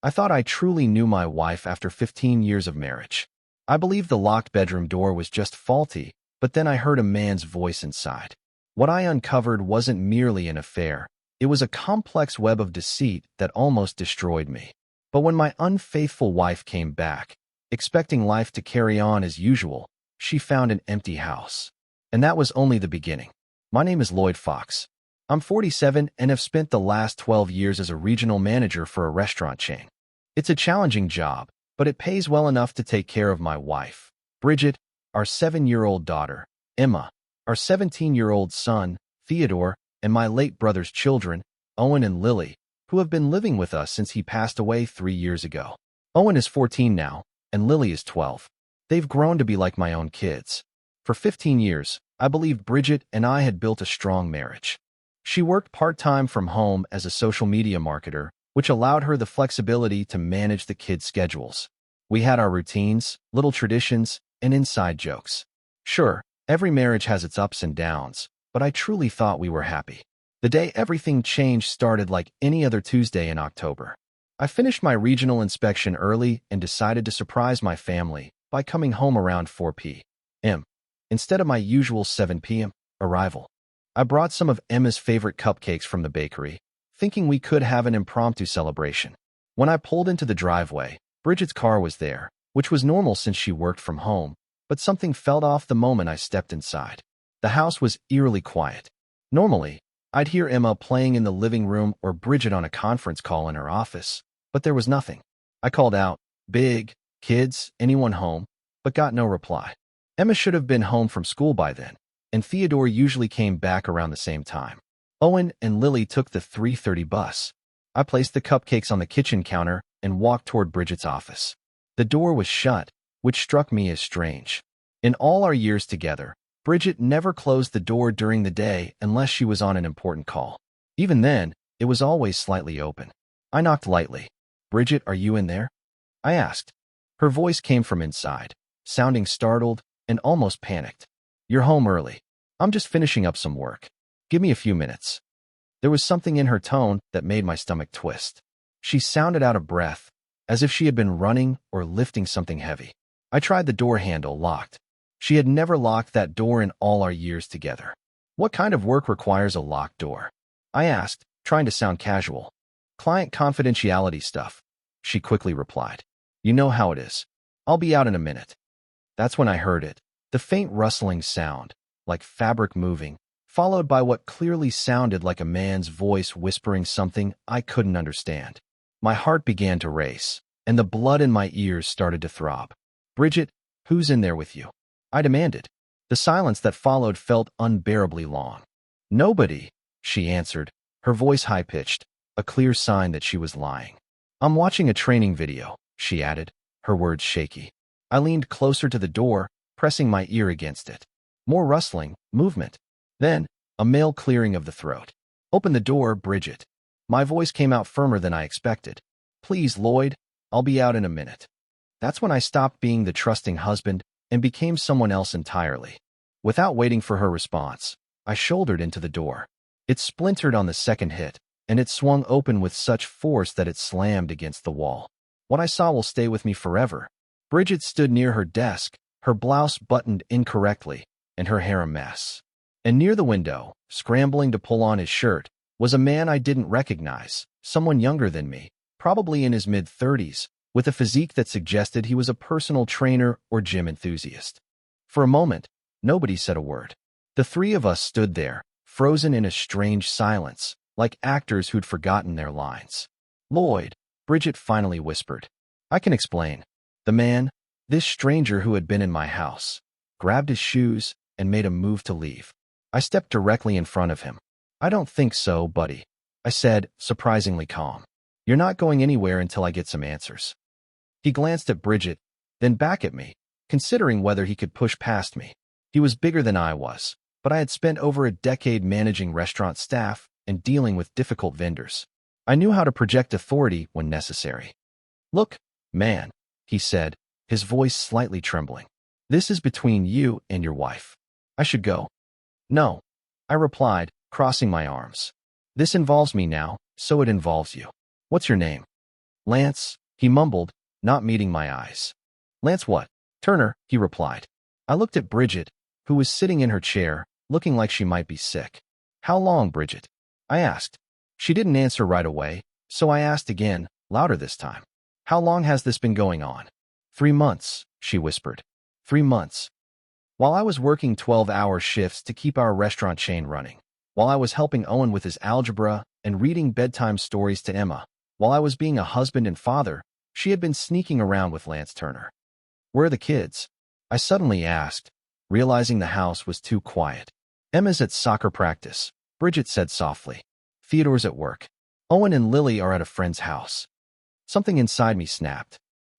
I thought I truly knew my wife after 15 years of marriage. I believed the locked bedroom door was just faulty, but then I heard a man's voice inside. What I uncovered wasn't merely an affair. It was a complex web of deceit that almost destroyed me. But when my unfaithful wife came back, expecting life to carry on as usual, she found an empty house. And that was only the beginning. My name is Lloyd Fox. I'm 47 and have spent the last 12 years as a regional manager for a restaurant chain. It's a challenging job, but it pays well enough to take care of my wife, Bridget, our 7-year-old daughter, Emma, our 17-year-old son, Theodore, and my late brother's children, Owen and Lily, who have been living with us since he passed away 3 years ago. Owen is 14 now, and Lily is 12. They've grown to be like my own kids. For 15 years, I believed Bridget and I had built a strong marriage. She worked part-time from home as a social media marketer, which allowed her the flexibility to manage the kids' schedules. We had our routines, little traditions, and inside jokes. Sure, every marriage has its ups and downs, but I truly thought we were happy. The day everything changed started like any other Tuesday in October. I finished my regional inspection early and decided to surprise my family by coming home around 4 p.m. instead of my usual 7 p.m. arrival. I brought some of Emma's favorite cupcakes from the bakery, thinking we could have an impromptu celebration. When I pulled into the driveway, Bridget's car was there, which was normal since she worked from home, but something felt off the moment I stepped inside. The house was eerily quiet. Normally, I'd hear Emma playing in the living room or Bridget on a conference call in her office, but there was nothing. I called out, "Big, kids, anyone home?" but got no reply. Emma should have been home from school by then, and Theodore usually came back around the same time. Owen and Lily took the 3:30 bus. I placed the cupcakes on the kitchen counter and walked toward Bridget's office. The door was shut, which struck me as strange. In all our years together, Bridget never closed the door during the day unless she was on an important call. Even then, it was always slightly open. I knocked lightly. "Bridget, are you in there?" I asked. Her voice came from inside, sounding startled and almost panicked. "You're home early. I'm just finishing up some work. Give me a few minutes." There was something in her tone that made my stomach twist. She sounded out of breath, as if she had been running or lifting something heavy. I tried the door handle, locked. She had never locked that door in all our years together. "What kind of work requires a locked door?" I asked, trying to sound casual. "Client confidentiality stuff," she quickly replied. "You know how it is. I'll be out in a minute." That's when I heard it, the faint rustling sound, like fabric moving, followed by what clearly sounded like a man's voice whispering something I couldn't understand. My heart began to race, and the blood in my ears started to throb. "Bridget, who's in there with you?" I demanded. The silence that followed felt unbearably long. "Nobody," she answered, her voice high-pitched, a clear sign that she was lying. "I'm watching a training video," she added, her words shaky. I leaned closer to the door, pressing my ear against it. More rustling, movement. Then, a male clearing of the throat. "Open the door, Bridget." My voice came out firmer than I expected. "Please, Lloyd, I'll be out in a minute." That's when I stopped being the trusting husband and became someone else entirely. Without waiting for her response, I shouldered into the door. It splintered on the second hit, and it swung open with such force that it slammed against the wall. What I saw will stay with me forever. Bridget stood near her desk, her blouse buttoned incorrectly, and her hair a mess. And near the window, scrambling to pull on his shirt, was a man I didn't recognize, someone younger than me, probably in his mid-30s, with a physique that suggested he was a personal trainer or gym enthusiast. For a moment, nobody said a word. The three of us stood there, frozen in a strange silence, like actors who'd forgotten their lines. "Lloyd," Bridget finally whispered. "I can explain." The man, this stranger who had been in my house, grabbed his shoes and made a move to leave. I stepped directly in front of him. "I don't think so, buddy," I said, surprisingly calm. "You're not going anywhere until I get some answers." He glanced at Bridget, then back at me, considering whether he could push past me. He was bigger than I was, but I had spent over a decade managing restaurant staff and dealing with difficult vendors. I knew how to project authority when necessary. "Look, man," he said, his voice slightly trembling. "This is between you and your wife. I should go." "No," I replied, crossing my arms. "This involves me now, so it involves you. What's your name?" Lance, he mumbled, not meeting my eyes. Lance what? Turner, he replied. I looked at Bridget, who was sitting in her chair, looking like she might be sick. How long, Bridget? I asked. She didn't answer right away, so I asked again, louder this time. How long has this been going on? 3 months, she whispered. 3 months. While I was working 12-hour shifts to keep our restaurant chain running, while I was helping Owen with his algebra and reading bedtime stories to Emma, while I was being a husband and father, she had been sneaking around with Lance Turner. Where are the kids? I suddenly asked, realizing the house was too quiet. Emma's at soccer practice, Bridget said softly. Theodore's at work. Owen and Lily are at a friend's house. Something inside me snapped.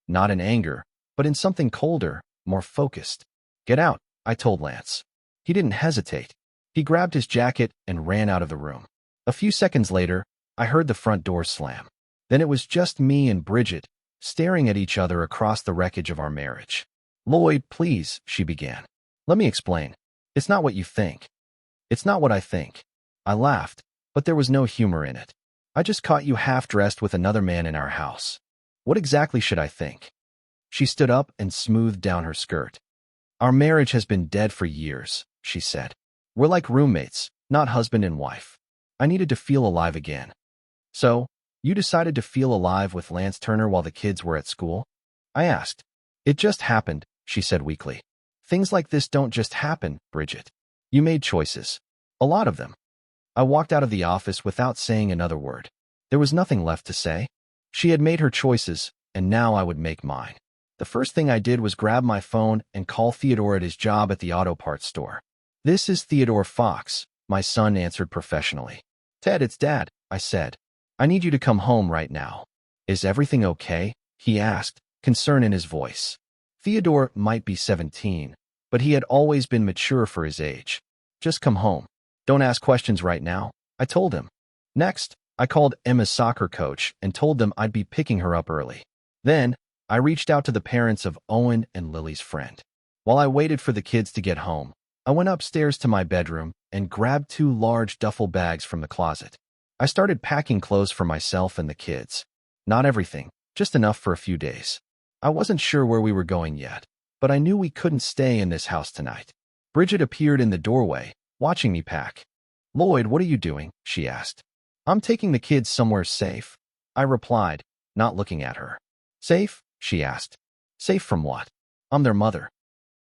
Not in anger, but in something colder, more focused. Get out, I told Lance. He didn't hesitate. He grabbed his jacket and ran out of the room. A few seconds later, I heard the front door slam. Then it was just me and Bridget, staring at each other across the wreckage of our marriage. Lloyd, please, she began. Let me explain. It's not what you think. It's not what I think. I laughed, but there was no humor in it. I just caught you half-dressed with another man in our house. What exactly should I think? She stood up and smoothed down her skirt. Our marriage has been dead for years, she said. We're like roommates, not husband and wife. I needed to feel alive again. So, you decided to feel alive with Lance Turner while the kids were at school? I asked. It just happened, she said weakly. Things like this don't just happen, Bridget. You made choices. A lot of them. I walked out of the office without saying another word. There was nothing left to say. She had made her choices, and now I would make mine. The first thing I did was grab my phone and call Theodore at his job at the auto parts store. This is Theodore Fox, my son answered professionally. Ted, it's Dad, I said. I need you to come home right now. Is everything okay? He asked, concern in his voice. Theodore might be 17, but he had always been mature for his age. Just come home. Don't ask questions right now, I told him. Next, I called Emma's soccer coach and told them I'd be picking her up early. Then, I reached out to the parents of Owen and Lily's friend. While I waited for the kids to get home, I went upstairs to my bedroom and grabbed 2 large duffel bags from the closet. I started packing clothes for myself and the kids. Not everything, just enough for a few days. I wasn't sure where we were going yet, but I knew we couldn't stay in this house tonight. Bridget appeared in the doorway, watching me pack. Lloyd, what are you doing? She asked. I'm taking the kids somewhere safe, I replied, not looking at her. Safe? She asked. Safe from what? I'm their mother.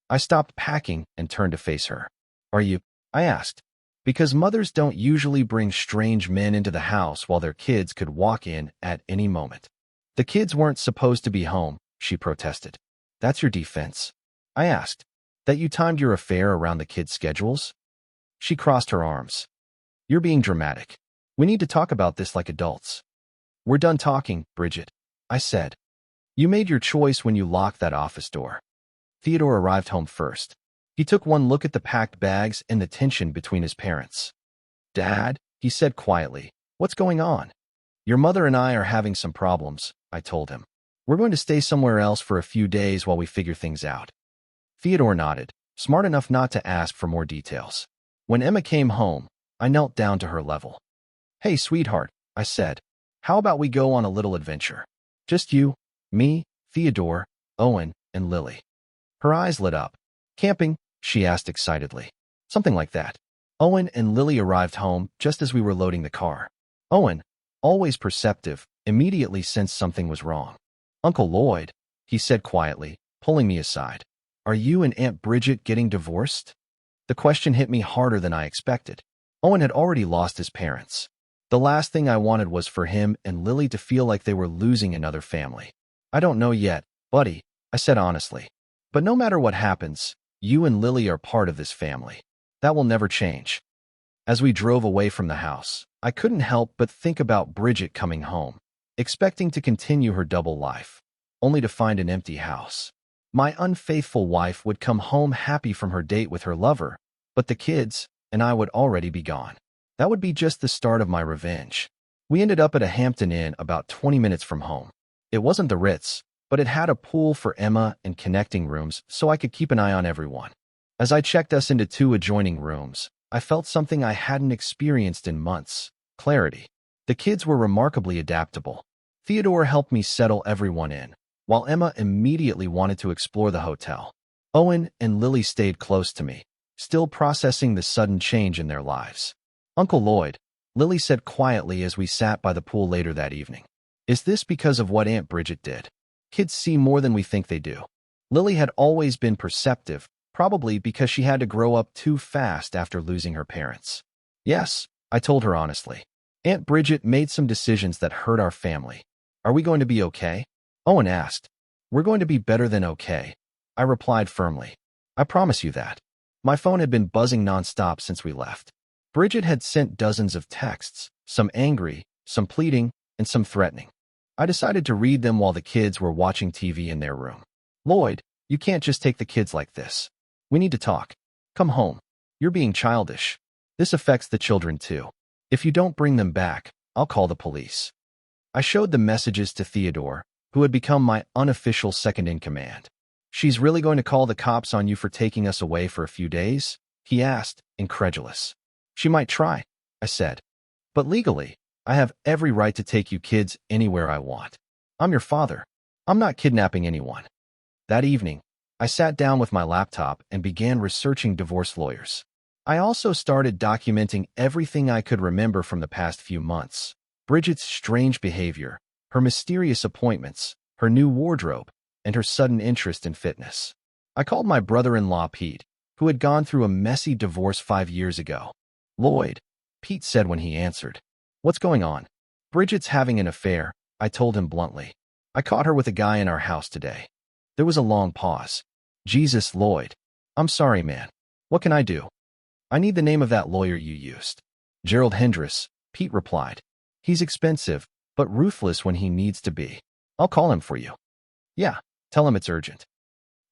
I stopped packing and turned to face her. Are you? I asked. Because mothers don't usually bring strange men into the house while their kids could walk in at any moment. The kids weren't supposed to be home, she protested. That's your defense? I asked. That you timed your affair around the kids' schedules? She crossed her arms. You're being dramatic. We need to talk about this like adults. We're done talking, Bridget, I said. You made your choice when you locked that office door. Theodore arrived home first. He took one look at the packed bags and the tension between his parents. Dad, he said quietly, what's going on? Your mother and I are having some problems, I told him. We're going to stay somewhere else for a few days while we figure things out. Theodore nodded, smart enough not to ask for more details. When Emma came home, I knelt down to her level. Hey, sweetheart, I said. How about we go on a little adventure? Just you, me, Theodore, Owen, and Lily. Her eyes lit up. Camping? She asked excitedly. Something like that. Owen and Lily arrived home just as we were loading the car. Owen, always perceptive, immediately sensed something was wrong. Uncle Lloyd, he said quietly, pulling me aside. Are you and Aunt Bridget getting divorced? The question hit me harder than I expected. Owen had already lost his parents. The last thing I wanted was for him and Lily to feel like they were losing another family. I don't know yet, buddy, I said honestly. But no matter what happens, you and Lily are part of this family. That will never change. As we drove away from the house, I couldn't help but think about Bridget coming home, expecting to continue her double life, only to find an empty house. My unfaithful wife would come home happy from her date with her lover, but the kids and I would already be gone. That would be just the start of my revenge. We ended up at a Hampton Inn about 20 minutes from home. It wasn't the Ritz, but it had a pool for Emma and connecting rooms so I could keep an eye on everyone. As I checked us into 2 adjoining rooms, I felt something I hadn't experienced in months: clarity. The kids were remarkably adaptable. Theodore helped me settle everyone in, while Emma immediately wanted to explore the hotel. Owen and Lily stayed close to me, still processing the sudden change in their lives. Uncle Lloyd, Lily said quietly as we sat by the pool later that evening. Is this because of what Aunt Bridget did? Kids see more than we think they do. Lily had always been perceptive, probably because she had to grow up too fast after losing her parents. Yes, I told her honestly. Aunt Bridget made some decisions that hurt our family. Are we going to be okay? Owen asked. We're going to be better than okay, I replied firmly. I promise you that. My phone had been buzzing nonstop since we left. Bridget had sent dozens of texts, some angry, some pleading, and some threatening. I decided to read them while the kids were watching TV in their room. Lloyd, you can't just take the kids like this. We need to talk. Come home. You're being childish. This affects the children too. If you don't bring them back, I'll call the police. I showed the messages to Theodore, who had become my unofficial second-in-command. She's really going to call the cops on you for taking us away for a few days? He asked, incredulous. She might try, I said. But legally, I have every right to take you kids anywhere I want. I'm your father. I'm not kidnapping anyone. That evening, I sat down with my laptop and began researching divorce lawyers. I also started documenting everything I could remember from the past few months. Bridget's strange behavior, her mysterious appointments, her new wardrobe, and her sudden interest in fitness. I called my brother-in-law Pete, who had gone through a messy divorce 5 years ago. Lloyd, Pete said when he answered. What's going on? Bridget's having an affair, I told him bluntly. I caught her with a guy in our house today. There was a long pause. Jesus, Lloyd. I'm sorry, man. What can I do? I need the name of that lawyer you used. Gerald Hendress, Pete replied. He's expensive, but ruthless when he needs to be. I'll call him for you. Yeah, tell him it's urgent.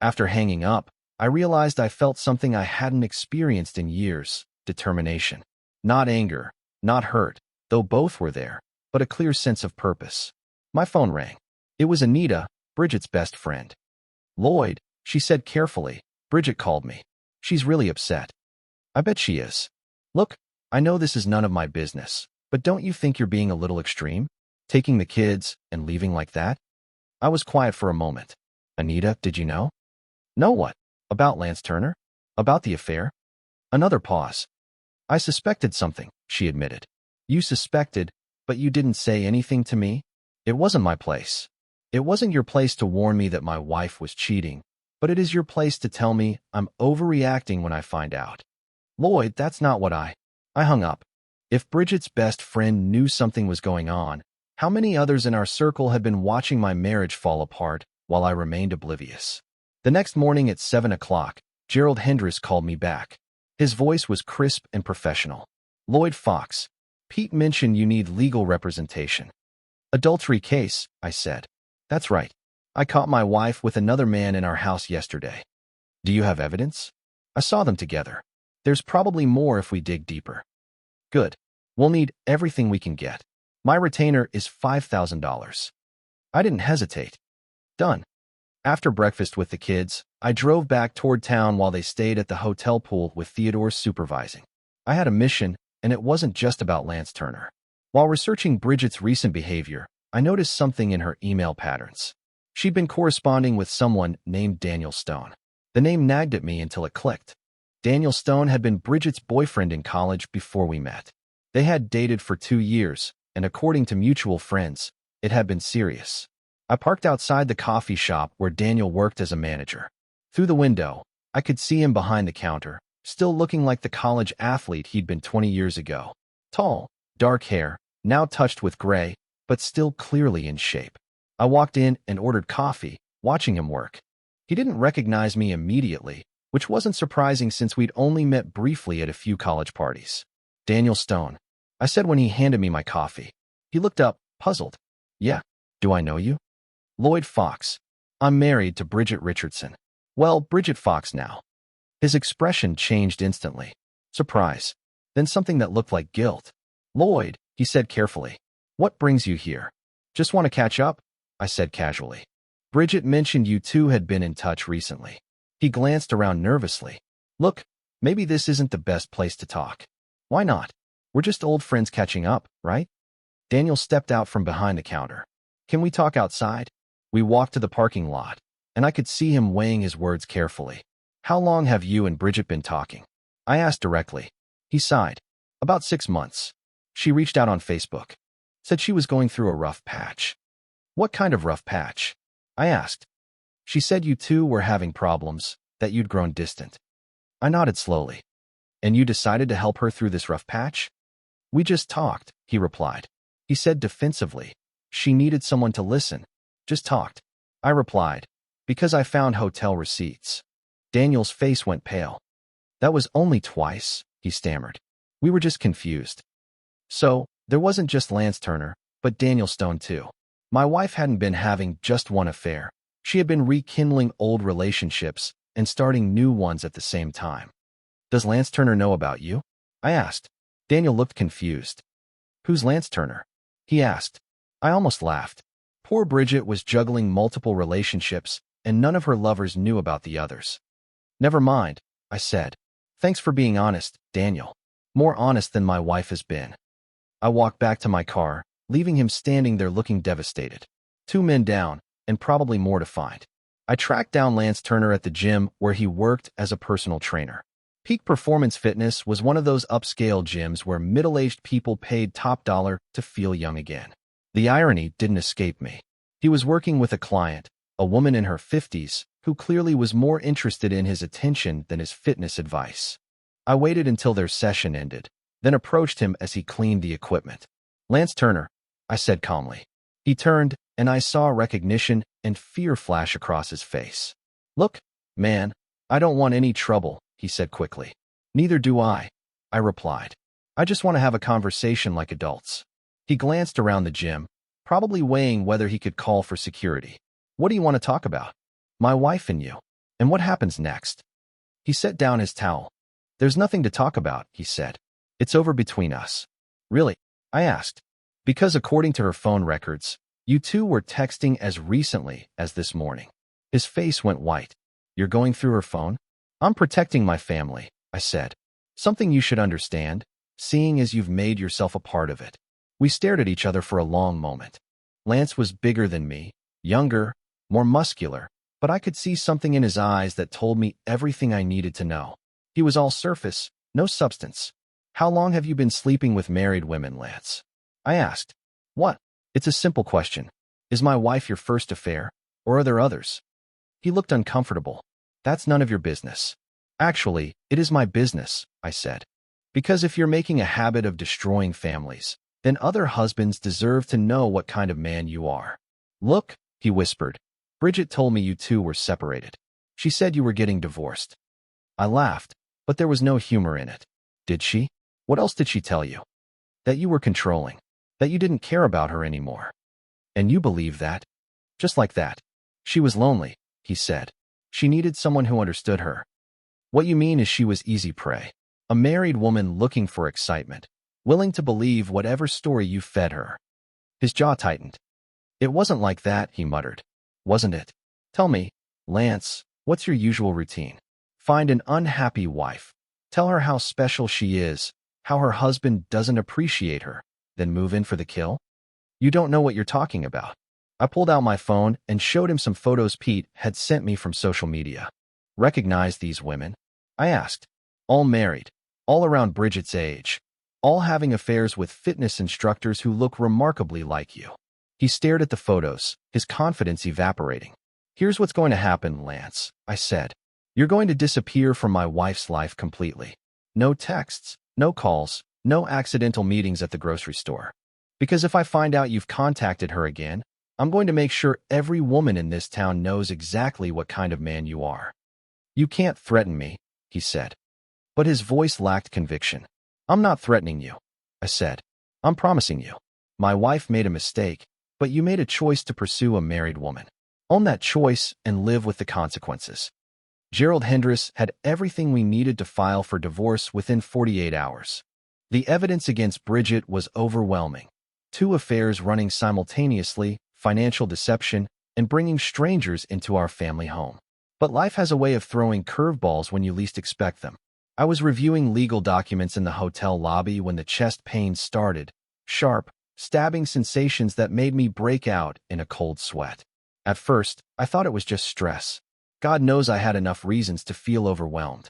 After hanging up, I realized I felt something I hadn't experienced in years, determination. Not anger, not hurt, though both were there, but a clear sense of purpose. My phone rang. It was Anita, Bridget's best friend. Lloyd, she said carefully, Bridget called me. She's really upset. I bet she is. Look, I know this is none of my business, but don't you think you're being a little extreme? Taking the kids and leaving like that? I was quiet for a moment. Anita, did you know? Know what? About Lance Turner? About the affair? Another pause. I suspected something, she admitted. You suspected, but you didn't say anything to me? It wasn't my place. It wasn't your place to warn me that my wife was cheating, but it is your place to tell me I'm overreacting when I find out. Lloyd, that's not what I hung up. If Bridget's best friend knew something was going on, how many others in our circle had been watching my marriage fall apart while I remained oblivious? The next morning at 7 o'clock, Gerald Hendress called me back. His voice was crisp and professional. Lloyd Fox, Pete mentioned you need legal representation. Adultery case, I said. That's right. I caught my wife with another man in our house yesterday. Do you have evidence? I saw them together. There's probably more if we dig deeper. Good. We'll need everything we can get. My retainer is $5,000. I didn't hesitate. Done. After breakfast with the kids, I drove back toward town while they stayed at the hotel pool with Theodore supervising. I had a mission, and it wasn't just about Lance Turner. While researching Bridget's recent behavior, I noticed something in her email patterns. She'd been corresponding with someone named Daniel Stone. The name nagged at me until it clicked. Daniel Stone had been Bridget's boyfriend in college before we met. They had dated for 2 years, and according to mutual friends, it had been serious. I parked outside the coffee shop where Daniel worked as a manager. Through the window, I could see him behind the counter, still looking like the college athlete he'd been 20 years ago. Tall, dark hair, now touched with gray, but still clearly in shape. I walked in and ordered coffee, watching him work. He didn't recognize me immediately, which wasn't surprising since we'd only met briefly at a few college parties. Daniel Stone, I said when he handed me my coffee. He looked up, puzzled. Yeah, do I know you? Lloyd Fox. I'm married to Bridget Richardson. Well, Bridget Fox now. His expression changed instantly. Surprise. Then something that looked like guilt. Lloyd, he said carefully. What brings you here? Just want to catch up? I said casually. Bridget mentioned you two had been in touch recently. He glanced around nervously. Look, maybe this isn't the best place to talk. Why not? We're just old friends catching up, right? Daniel stepped out from behind the counter. Can we talk outside? We walked to the parking lot, and I could see him weighing his words carefully. How long have you and Bridget been talking? I asked directly. He sighed. About 6 months. She reached out on Facebook. Said she was going through a rough patch. What kind of rough patch? I asked. She said you two were having problems, that you'd grown distant. I nodded slowly. And you decided to help her through this rough patch? We just talked, he replied. He said defensively. She needed someone to listen. Just talked. I replied. Because I found hotel receipts. Daniel's face went pale. That was only twice, he stammered. We were just confused. So, there wasn't just Lance Turner, but Daniel Stone too. My wife hadn't been having just one affair. She had been rekindling old relationships and starting new ones at the same time. Does Lance Turner know about you? I asked. Daniel looked confused. Who's Lance Turner? He asked. I almost laughed. Poor Bridget was juggling multiple relationships, and none of her lovers knew about the others. Never mind, I said. Thanks for being honest, Daniel. More honest than my wife has been. I walked back to my car, leaving him standing there looking devastated. 2 men down, and probably more to find. I tracked down Lance Turner at the gym where he worked as a personal trainer. Peak Performance Fitness was one of those upscale gyms where middle-aged people paid top dollar to feel young again. The irony didn't escape me. He was working with a client, a woman in her 50s, who clearly was more interested in his attention than his fitness advice. I waited until their session ended, then approached him as he cleaned the equipment. Lance Turner, I said calmly. He turned, and I saw recognition and fear flash across his face. Look, man, I don't want any trouble, he said quickly. Neither do I replied. I just want to have a conversation like adults. He glanced around the gym, probably weighing whether he could call for security. What do you want to talk about? My wife and you. And what happens next? He set down his towel. There's nothing to talk about, he said. It's over between us. Really? I asked. Because according to her phone records, you two were texting as recently as this morning. His face went white. You're going through her phone? I'm protecting my family, I said. Something you should understand, seeing as you've made yourself a part of it. We stared at each other for a long moment. Lance was bigger than me, younger, more muscular, but I could see something in his eyes that told me everything I needed to know. He was all surface, no substance. How long have you been sleeping with married women, Lance? I asked. What? It's a simple question. Is my wife your first affair, or are there others? He looked uncomfortable. That's none of your business. Actually, it is my business, I said. Because if you're making a habit of destroying families, then other husbands deserve to know what kind of man you are. Look, he whispered. Bridget told me you two were separated. She said you were getting divorced. I laughed, but there was no humor in it. Did she? What else did she tell you? That you were controlling. That you didn't care about her anymore. And you believe that? Just like that. She was lonely, he said. She needed someone who understood her. What you mean is she was easy prey. A married woman looking for excitement, willing to believe whatever story you fed her. His jaw tightened. It wasn't like that, he muttered. Wasn't it? Tell me, Lance, what's your usual routine? Find an unhappy wife. Tell her how special she is, how her husband doesn't appreciate her, then move in for the kill? You don't know what you're talking about. I pulled out my phone and showed him some photos Pete had sent me from social media. Recognize these women? I asked. All married, all around Bridget's age, all having affairs with fitness instructors who look remarkably like you. He stared at the photos, his confidence evaporating. Here's what's going to happen, Lance, I said. You're going to disappear from my wife's life completely. No texts, no calls, no accidental meetings at the grocery store. Because if I find out you've contacted her again, I'm going to make sure every woman in this town knows exactly what kind of man you are. You can't threaten me, he said. But his voice lacked conviction. I'm not threatening you, I said. I'm promising you. My wife made a mistake, but you made a choice to pursue a married woman. Own that choice and live with the consequences. Gerald Hendress had everything we needed to file for divorce within 48 hours. The evidence against Bridget was overwhelming. 2 affairs running simultaneously, financial deception, and bringing strangers into our family home. But life has a way of throwing curveballs when you least expect them. I was reviewing legal documents in the hotel lobby when the chest pains started, sharp, stabbing sensations that made me break out in a cold sweat. At first, I thought it was just stress. God knows I had enough reasons to feel overwhelmed.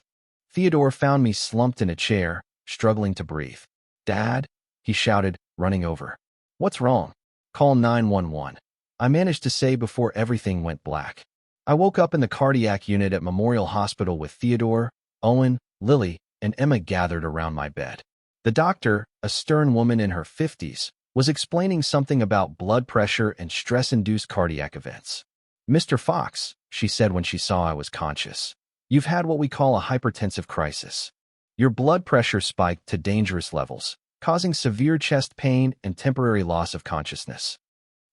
Theodore found me slumped in a chair, struggling to breathe. "Dad?" he shouted, running over. "What's wrong?" "Call 911. I managed to say before everything went black. I woke up in the cardiac unit at Memorial Hospital with Theodore, Owen, Lily, and Emma gathered around my bed. The doctor, a stern woman in her 50s, was explaining something about blood pressure and stress-induced cardiac events. "Mr. Fox," she said when she saw I was conscious, "you've had what we call a hypertensive crisis. Your blood pressure spiked to dangerous levels, causing severe chest pain and temporary loss of consciousness."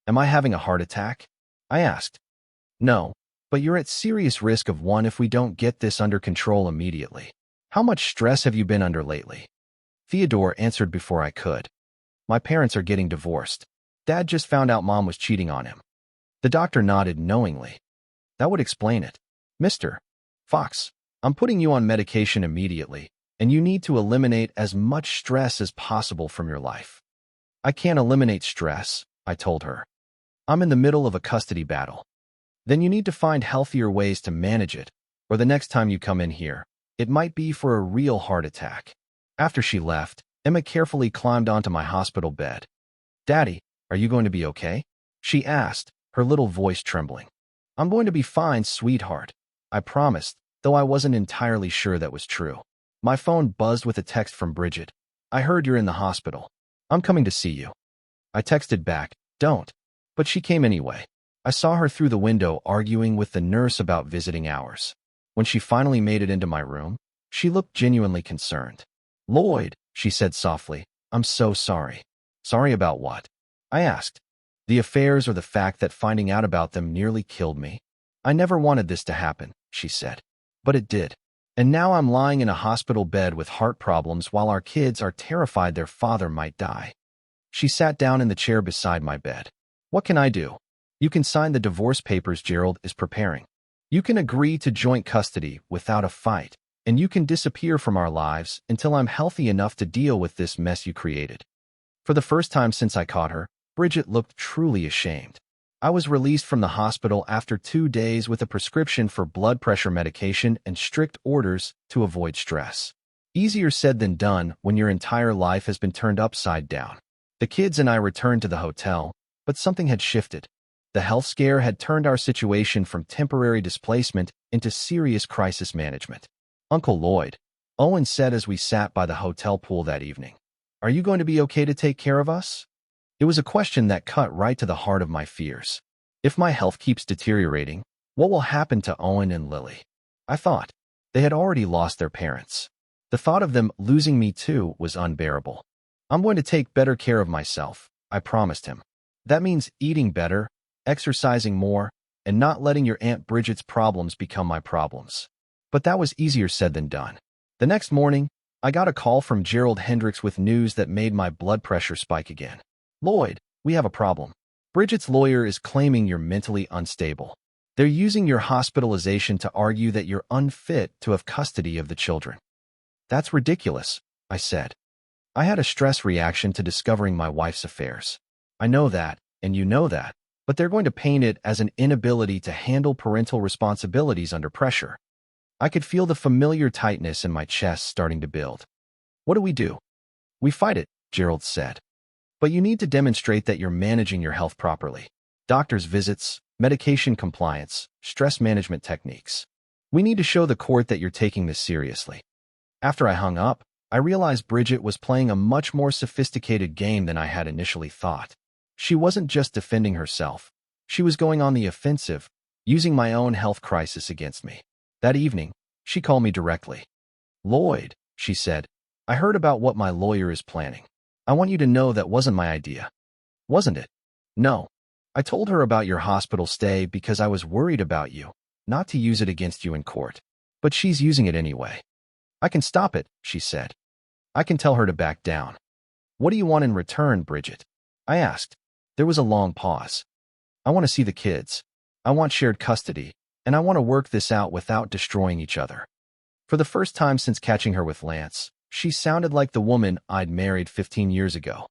"Am I having a heart attack?" I asked. "No, but you're at serious risk of one if we don't get this under control immediately. How much stress have you been under lately?" Theodore answered before I could. "My parents are getting divorced. Dad just found out Mom was cheating on him." The doctor nodded knowingly. "That would explain it. Mr. Fox, I'm putting you on medication immediately, and you need to eliminate as much stress as possible from your life." "I can't eliminate stress," I told her. "I'm in the middle of a custody battle." "Then you need to find healthier ways to manage it, or the next time you come in here, it might be for a real heart attack." After she left, Emma carefully climbed onto my hospital bed. "Daddy, are you going to be okay?" she asked, her little voice trembling. "I'm going to be fine, sweetheart," I promised, though I wasn't entirely sure that was true. My phone buzzed with a text from Bridget. "I heard you're in the hospital. I'm coming to see you." I texted back, "Don't." But she came anyway. I saw her through the window arguing with the nurse about visiting hours. When she finally made it into my room, she looked genuinely concerned. "Lloyd," she said softly, "I'm so sorry." "Sorry about what?" I asked. "The affairs or the fact that finding out about them nearly killed me?" "I never wanted this to happen," she said. "But it did. And now I'm lying in a hospital bed with heart problems while our kids are terrified their father might die." She sat down in the chair beside my bed. "What can I do?" "You can sign the divorce papers Gerald is preparing. You can agree to joint custody without a fight, and you can disappear from our lives until I'm healthy enough to deal with this mess you created." For the first time since I caught her, Bridget looked truly ashamed. I was released from the hospital after 2 days with a prescription for blood pressure medication and strict orders to avoid stress. Easier said than done when your entire life has been turned upside down. The kids and I returned to the hotel, but something had shifted. The health scare had turned our situation from temporary displacement into serious crisis management. "Uncle Lloyd," Owen said as we sat by the hotel pool that evening, "are you going to be okay to take care of us?" It was a question that cut right to the heart of my fears. If my health keeps deteriorating, what will happen to Owen and Lily? I thought. They had already lost their parents. The thought of them losing me too was unbearable. "I'm going to take better care of myself," I promised him. "That means eating better, exercising more, and not letting your Aunt Bridget's problems become my problems." But that was easier said than done. The next morning, I got a call from Gerald Hendricks with news that made my blood pressure spike again. "Lloyd, we have a problem. Bridget's lawyer is claiming you're mentally unstable. They're using your hospitalization to argue that you're unfit to have custody of the children." "That's ridiculous," I said. I had a stress reaction to discovering my wife's affairs. "I know that, and you know that, but they're going to paint it as an inability to handle parental responsibilities under pressure." I could feel the familiar tightness in my chest starting to build. "What do we do?" "We fight it," Gerald said. "But you need to demonstrate that you're managing your health properly. Doctor's visits, medication compliance, stress management techniques. We need to show the court that you're taking this seriously." After I hung up, I realized Bridget was playing a much more sophisticated game than I had initially thought. She wasn't just defending herself. She was going on the offensive, using my own health crisis against me. That evening, she called me directly. "Lloyd," she said, "I heard about what my lawyer is planning. I want you to know that wasn't my idea." "Wasn't it?" "No. I told her about your hospital stay because I was worried about you, not to use it against you in court. But she's using it anyway." "I can stop it," she said. "I can tell her to back down." "What do you want in return, Bridget?" I asked. There was a long pause. "I want to see the kids. I want shared custody, and I want to work this out without destroying each other." For the first time since catching her with Lance, she sounded like the woman I'd married 15 years ago.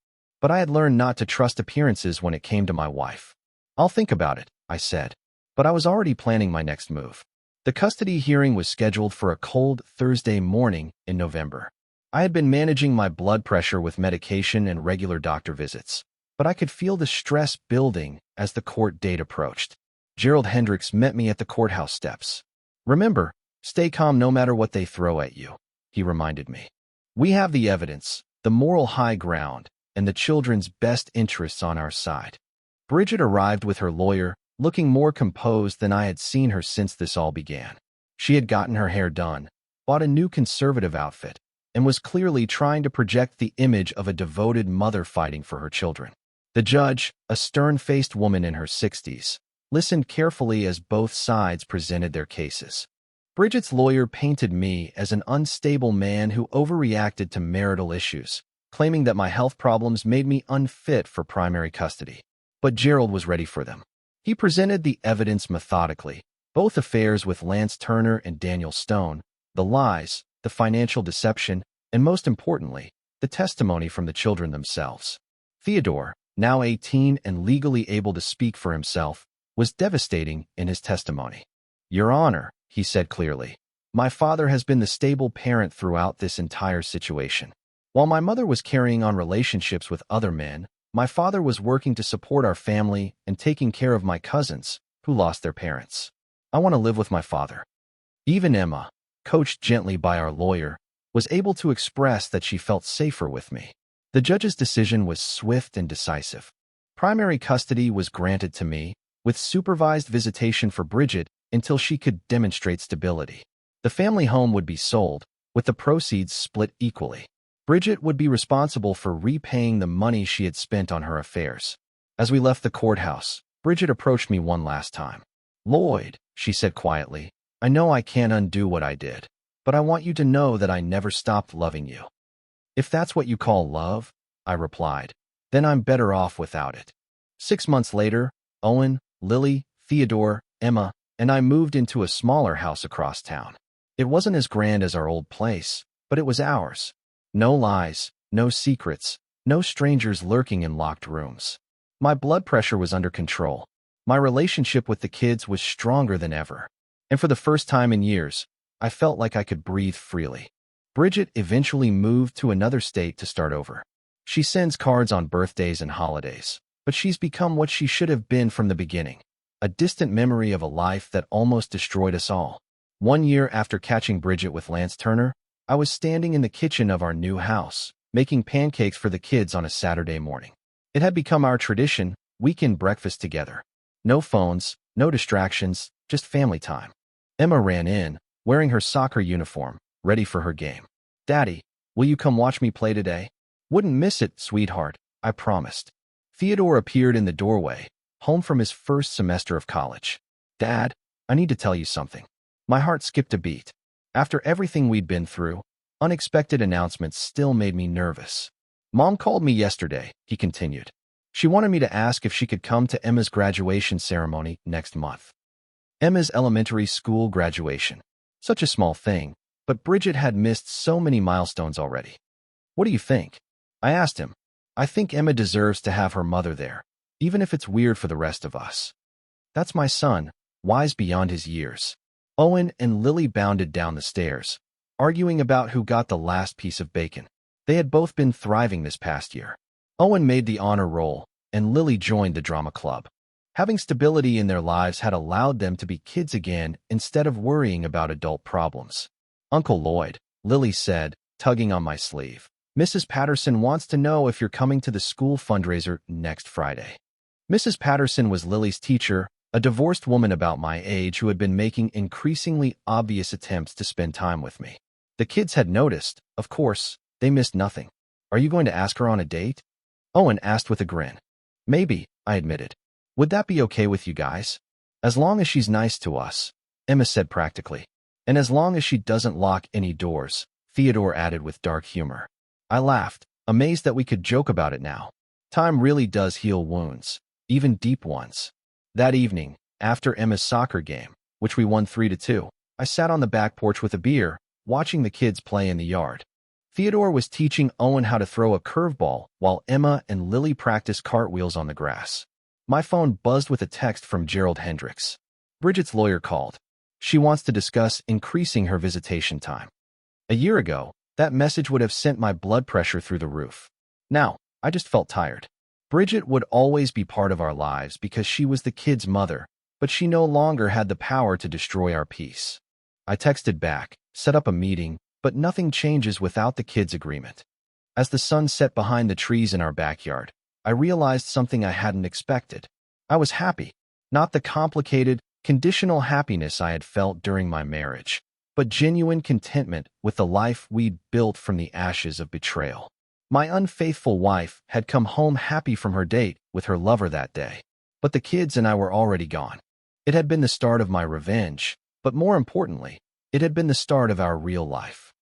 But I had learned not to trust appearances when it came to my wife. "I'll think about it," I said. But I was already planning my next move. The custody hearing was scheduled for a cold Thursday morning in November. I had been managing my blood pressure with medication and regular doctor visits, but I could feel the stress building as the court date approached. Gerald Hendricks met me at the courthouse steps. "Remember, stay calm no matter what they throw at you," he reminded me. "We have the evidence, the moral high ground, and the children's best interests on our side." Bridget arrived with her lawyer, looking more composed than I had seen her since this all began. She had gotten her hair done, bought a new conservative outfit, and was clearly trying to project the image of a devoted mother fighting for her children. The judge, a stern-faced woman in her 60s, listened carefully as both sides presented their cases. Bridget's lawyer painted me as an unstable man who overreacted to marital issues, claiming that my health problems made me unfit for primary custody. But Gerald was ready for them. He presented the evidence methodically, both affairs with Lance Turner and Daniel Stone, the lies, the financial deception, and most importantly, the testimony from the children themselves. Theodore, now 18 and legally able to speak for himself, was devastating in his testimony. "Your Honor," he said clearly, "my father has been the stable parent throughout this entire situation. While my mother was carrying on relationships with other men, my father was working to support our family and taking care of my cousins, who lost their parents. I want to live with my father." Even Emma, coached gently by our lawyer, was able to express that she felt safer with me. The judge's decision was swift and decisive. Primary custody was granted to me, with supervised visitation for Bridget until she could demonstrate stability. The family home would be sold, with the proceeds split equally. Bridget would be responsible for repaying the money she had spent on her affairs. As we left the courthouse, Bridget approached me one last time. "Lloyd," she said quietly, "I know I can't undo what I did, but I want you to know that I never stopped loving you." "If that's what you call love," I replied, "then I'm better off without it." 6 months later, Owen, Lily, Theodore, Emma, and I moved into a smaller house across town. It wasn't as grand as our old place, but it was ours. No lies, no secrets, no strangers lurking in locked rooms. My blood pressure was under control. My relationship with the kids was stronger than ever. And for the first time in years, I felt like I could breathe freely. Bridget eventually moved to another state to start over. She sends cards on birthdays and holidays, but she's become what she should have been from the beginning, a distant memory of a life that almost destroyed us all. 1 year after catching Bridget with Lance Turner, I was standing in the kitchen of our new house, making pancakes for the kids on a Saturday morning. It had become our tradition, weekend breakfast together. No phones, no distractions, just family time. Emma ran in, wearing her soccer uniform, ready for her game. "Daddy, will you come watch me play today?" "Wouldn't miss it, sweetheart," I promised. Theodore appeared in the doorway, home from his first semester of college. "Dad, I need to tell you something." My heart skipped a beat. After everything we'd been through, unexpected announcements still made me nervous. "Mom called me yesterday," he continued. "She wanted me to ask if she could come to Emma's graduation ceremony next month." Emma's elementary school graduation. Such a small thing, but Bridget had missed so many milestones already. "What do you think?" I asked him. "I think Emma deserves to have her mother there, even if it's weird for the rest of us." "That's my son, wise beyond his years." Owen and Lily bounded down the stairs, arguing about who got the last piece of bacon. They had both been thriving this past year. Owen made the honor roll, and Lily joined the drama club. Having stability in their lives had allowed them to be kids again instead of worrying about adult problems. "Uncle Lloyd," Lily said, tugging on my sleeve, "Mrs. Patterson wants to know if you're coming to the school fundraiser next Friday." Mrs. Patterson was Lily's teacher, a divorced woman about my age who had been making increasingly obvious attempts to spend time with me. The kids had noticed, of course, they missed nothing. "Are you going to ask her on a date?" Owen asked with a grin. "Maybe," I admitted. "Would that be okay with you guys?" "As long as she's nice to us," Emma said practically. "And as long as she doesn't lock any doors," Theodore added with dark humor. I laughed, amazed that we could joke about it now. Time really does heal wounds, even deep ones. That evening, after Emma's soccer game, which we won 3-2, I sat on the back porch with a beer, watching the kids play in the yard. Theodore was teaching Owen how to throw a curveball while Emma and Lily practiced cartwheels on the grass. My phone buzzed with a text from Gerald Hendricks. Bridget's lawyer called. She wants to discuss increasing her visitation time. A year ago, that message would have sent my blood pressure through the roof. Now, I just felt tired. Bridget would always be part of our lives because she was the kids' mother, but she no longer had the power to destroy our peace. I texted back, set up a meeting, but nothing changes without the kids' agreement. As the sun set behind the trees in our backyard, I realized something I hadn't expected. I was happy, not the complicated, conditional happiness I had felt during my marriage, but genuine contentment with the life we'd built from the ashes of betrayal. My unfaithful wife had come home happy from her date with her lover that day, but the kids and I were already gone. It had been the start of my revenge, but more importantly, it had been the start of our real life.